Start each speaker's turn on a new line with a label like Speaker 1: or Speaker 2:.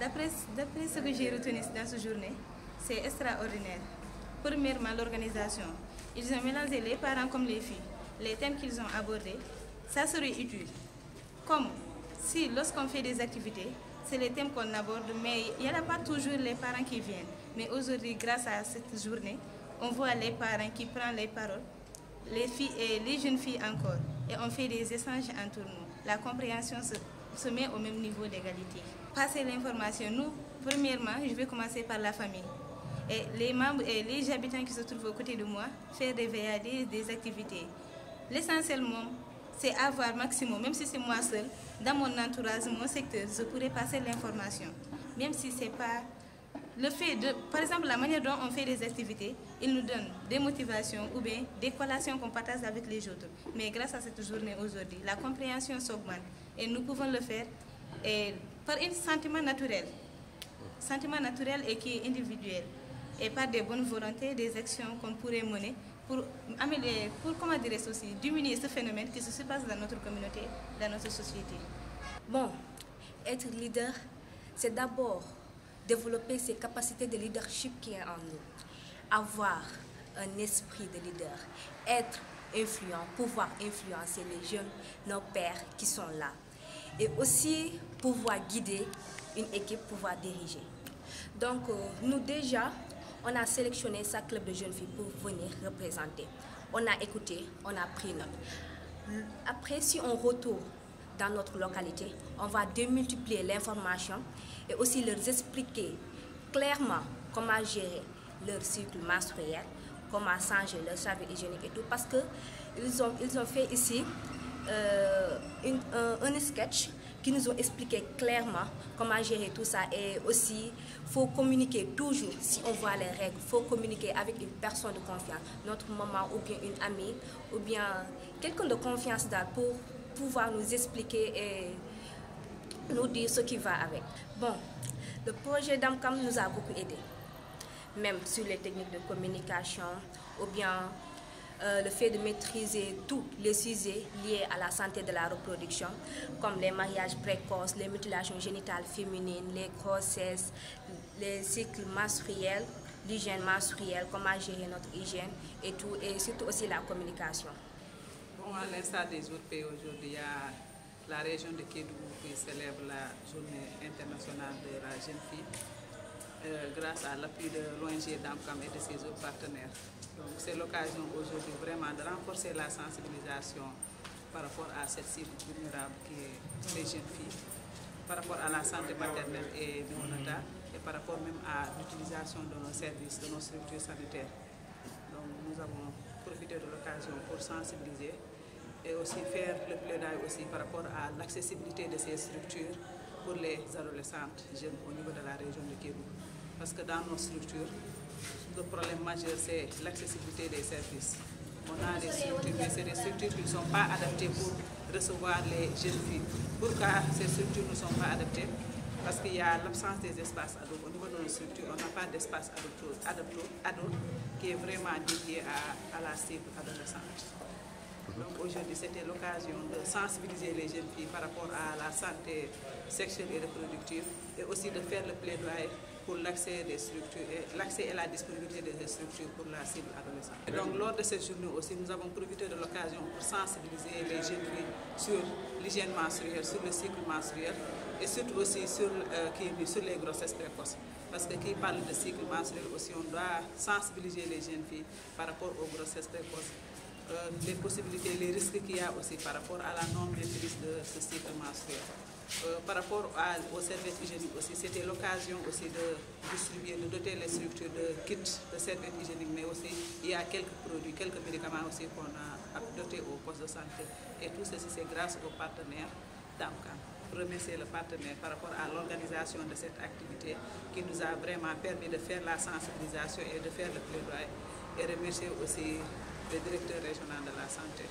Speaker 1: D'après ce que j'ai retenu dans cette journée, c'est extraordinaire. Premièrement, l'organisation. Ils ont mélangé les parents comme les filles. Les thèmes qu'ils ont abordés, ça serait utile. Comme si lorsqu'on fait des activités, c'est les thèmes qu'on aborde, mais il n'y en a pas toujours les parents qui viennent. Mais aujourd'hui, grâce à cette journée, on voit les parents qui prennent les paroles, les filles et les jeunes filles encore. Et on fait des échanges entre nous. La compréhension se met au même niveau d'égalité. Passer l'information, nous, premièrement, je vais commencer par la famille. Et les membres et les habitants qui se trouvent aux côtés de moi, faire des VAD, des activités. L'essentiellement, c'est avoir maximum, même si c'est moi seul, dans mon entourage, mon secteur, je pourrais passer l'information. Même si c'est pas le fait de, par exemple, la manière dont on fait des activités, il nous donne des motivations ou bien des collations qu'on partage avec les autres. Mais grâce à cette journée aujourd'hui, la compréhension s'augmente et nous pouvons le faire par un sentiment naturel et qui est individuel et par des bonnes volontés, des actions qu'on pourrait mener pour améliorer, comment dire aussi, diminuer ce phénomène qui se passe dans notre communauté, dans notre société.
Speaker 2: Bon, être leader, c'est d'abord développer ses capacités de leadership qui est en nous, avoir un esprit de leader, être influent, pouvoir influencer les jeunes, nos pères qui sont là, et aussi pouvoir guider une équipe, pouvoir diriger. Donc nous déjà, on a sélectionné sa club de jeunes filles pour venir représenter. On a écouté, on a pris note. Après, si on retourne dans notre localité, on va démultiplier l'information et aussi leur expliquer clairement comment gérer leur cycle menstruel, comment changer leur serviette hygiénique et tout, parce qu'ils ont fait ici un sketch qui nous ont expliqué clairement comment gérer tout ça. Et aussi, il faut communiquer toujours, si on voit les règles, il faut communiquer avec une personne de confiance, notre maman ou bien une amie, ou bien quelqu'un de confiance pour pouvoir nous expliquer et nous dire ce qui va avec. Bon, le projet d'AMCAM nous a beaucoup aidé, même sur les techniques de communication, ou bien le fait de maîtriser tous les sujets liés à la santé de la reproduction, comme les mariages précoces, les mutilations génitales féminines, les grossesses, les cycles menstruels, l'hygiène menstruelle, comment gérer notre hygiène et tout, et surtout aussi la communication.
Speaker 3: Bon, à l'instar des autres pays aujourd'hui, il y a la région de Kédougou qui célèbre la journée internationale de la jeune fille grâce à l'appui de l'ONG d'AMCAM et de ses autres partenaires. Donc c'est l'occasion aujourd'hui vraiment de renforcer la sensibilisation par rapport à cette cible vulnérable qui est les jeunes filles, par rapport à la santé maternelle et néonatale et par rapport même à l'utilisation de nos services, de nos structures sanitaires. Donc nous avons profité de l'occasion pour sensibiliser et aussi faire le plaidoyer aussi par rapport à l'accessibilité de ces structures pour les adolescentes jeunes au niveau de la région de Kédougou. Parce que dans nos structures, le problème majeur, c'est l'accessibilité des services. On a des structures, mais c'est des structures qui ne sont pas adaptées pour recevoir les jeunes filles. Pourquoi ces structures ne sont pas adaptées? Parce qu'il y a l'absence des espaces adultes. Au niveau de nos structures, on n'a pas d'espace adulte qui est vraiment dédié à la cible adolescente. Donc aujourd'hui, c'était l'occasion de sensibiliser les jeunes filles par rapport à la santé sexuelle et reproductive et aussi de faire le plaidoyer pour l'accès des structures et l'accès et la disponibilité des structures pour la cible adolescente. Et donc lors de cette journée aussi, nous avons profité de l'occasion pour sensibiliser les jeunes filles sur l'hygiène menstruelle, sur le cycle menstruel et surtout aussi sur les grossesses précoces. Parce que qui parle de cycle menstruel aussi, on doit sensibiliser les jeunes filles par rapport aux grossesses précoces. Les possibilités, les risques qu'il y a aussi par rapport à la non-maîtrise de ce cycle menstruel. Par rapport aux serviettes hygiéniques aussi, c'était l'occasion aussi de distribuer, de doter les structures de kits de serviettes hygiéniques, mais aussi il y a quelques produits, quelques médicaments aussi qu'on a dotés aux postes de santé. Et tout ceci, c'est grâce aux partenaires d'AMCAM. Remercier le partenaire par rapport à l'organisation de cette activité qui nous a vraiment permis de faire la sensibilisation et de faire le plaidoyer. Et remercier aussi le directeur régional de la santé.